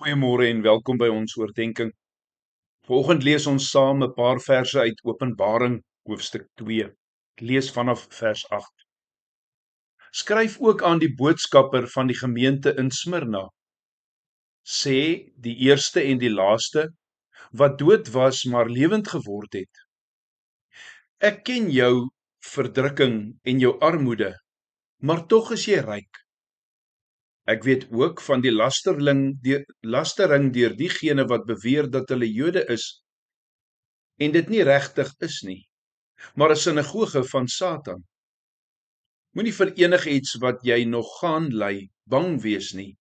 Goeiemôre en welkom by ons oordeenking. Vanoggend lees ons saam 'n paar verse uit Openbaring hoofstuk 2. Ek lees vanaf vers 8. Skryf ook aan die boodskapper van die gemeente in Smyrna. Sê die eerste en die laaste, wat dood was maar lewend geword het. Ek ken jou verdrukking en jou armoede, maar tog is jy ryk. Ek weet ook van die lastering deur diegene wat beweer dat hulle Jode is, en dit nie regtig is nie, maar 'n sinagoge van Satan. Moenie vir enigiets wat jy nog gaan lei, bang wees nie.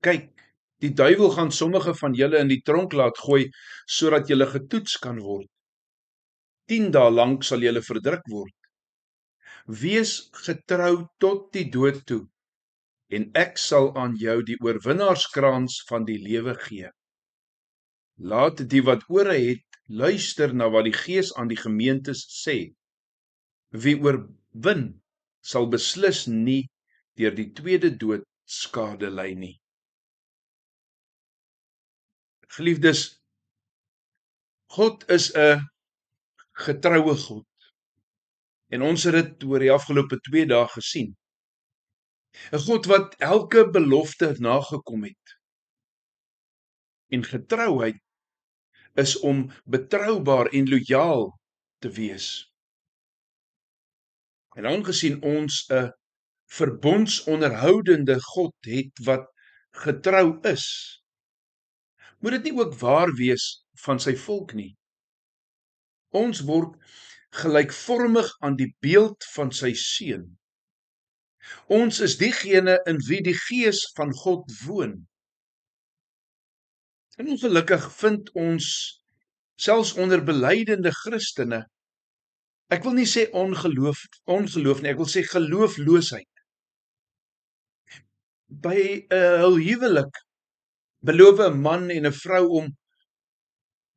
Kyk, die duiwel gaan sommige van julle in die tronk laat gooi, sodat julle getoets kan word. 10 dae lank sal julle verdruk word. Wees getrou tot die dood toe, en ek sal aan jou die oorwinnaarskrans van die lewe gee. Laat die wat ore het, luister na wat die Gees aan die gemeentes sê. Wie oorwin, sal beslis nie deur die tweede dood skade ly nie. Geliefdes, God is 'n getroue God. En ons het dit oor die afgelope 2 dae gesien. 'n God wat elke belofte nagekom het. En getrouheid is om betroubaar en lojaal te wees. En aangesien ons 'n verbondsonderhoudende God het wat getrou is, moet dit nie ook waar wees van sy volk nie. Ons word gelykvormig aan die beeld van sy seun. Ons is diegene in wie die Gees van God woon. En ongelukkig vind ons selfs onder belydelende Christene, ek wil nie sê ongeloof nie, ek wil sê geloofloosheid. By 'n huwelik beloof 'n man en 'n vrou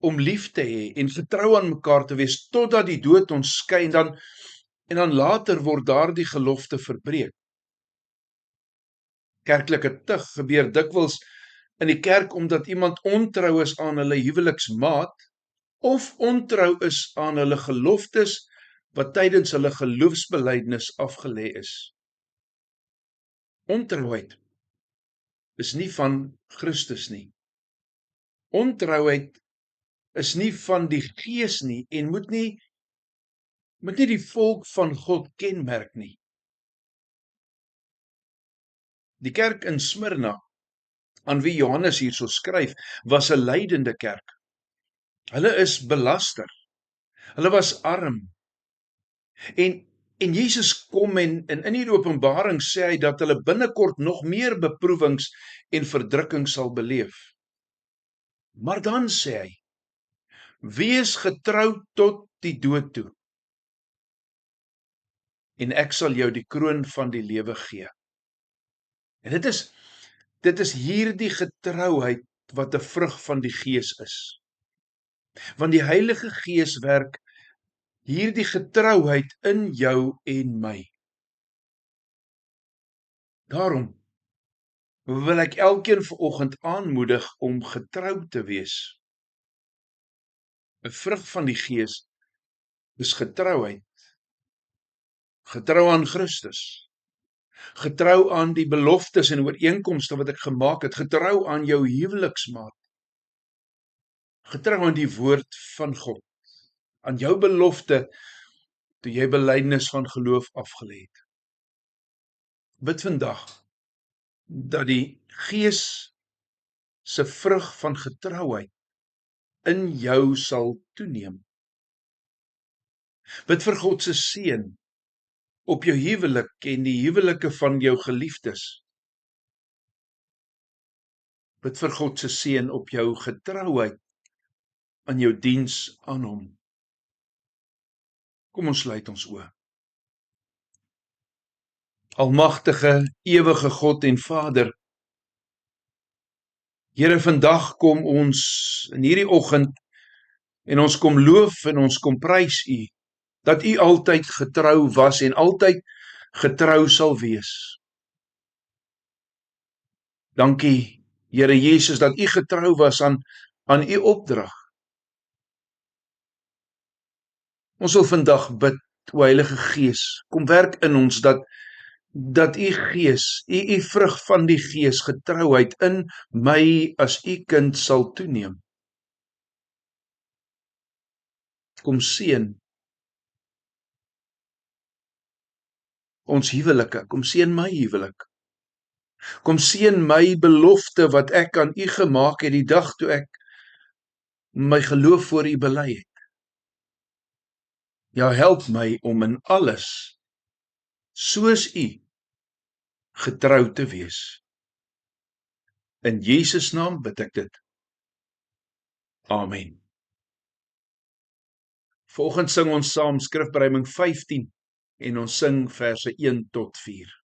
om lief te hê en getrou aan mekaar te wees totdat die dood ons skei, en dan later word daardie gelofte verbreek. Kerklike tug gebeur dikwels in die kerk omdat iemand ontrou is aan hulle huweliksmaat of ontrou is aan hulle geloftes wat tydens hulle geloofsbelydenis afgelê is. Ontrouheid is nie van Christus nie. Ontrouheid is nie van die Gees nie en moet nie die volk van God kenmerk nie. Die kerk in Smyrna, aan wie Johannes hierso skryf, was 'n lydende kerk. Hulle is belaster. Hulle was arm. En Jesus kom en in die Openbaring sê hy dat hulle binnekort nog meer beproewings en verdrukking sal beleef. Maar dan sê hy, wees getrou tot die dood toe, en ek sal jou die kroon van die lewe gee. En dit is hierdie getrouheid wat 'n vrug van die Gees is. Want die Heilige Gees werk hierdie getrouheid in jou en my. Daarom wil ek elkeen vanoggend aanmoedig om getrou te wees. 'n Vrug van die Gees is getrouheid. Getrou aan Christus. Getrou aan die beloftes en ooreenkomste wat ek gemaak het. Getrou aan jou huweliksmaat. Getrou aan die woord van God. Aan jou belofte toe jy belydenis van geloof afgelê het. Bid vandag dat die Gees se vrug van getrouheid in jou sal toeneem. Bid vir God se seën op jou huwelik en die huwelike van jou geliefdes. Bid vir God se seën op jou getrouheid aan jou diens aan hom. Kom ons sluit ons oë. Almagtige, ewige God en Vader, Here, vandag kom ons in hierdie oggend en ons kom loof en ons kom prys U, dat U altyd getrou was en altyd getrou sal wees. Dankie, Here Jesus, dat U getrou was aan U opdrag. Ons wil vandag bid, o Heilige Gees, kom werk in ons dat U Gees, U vrug van die Gees, getrouheid in my as U kind sal toeneem. Kom seën ons huwelike, kom seën my huwelik. Kom seën my belofte wat ek aan U gemaak het die dag toe ek my geloof voor U bely het. Ja, help my om in alles soos U getrou te wees. In Jesus naam bid ek dit. Amen. Volgens sing ons saam Skrifbereiding 15 en ons sing verse 1 tot 4.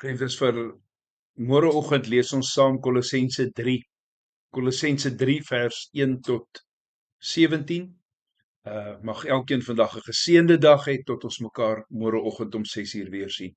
Vriendes, vir môreoggend lees ons saam Kolossense 3. Kolossense 3 vers 1 tot 17. Mag elkeen vandag 'n geseënde dag hê tot ons mekaar môreoggend om 6:00 weer sien.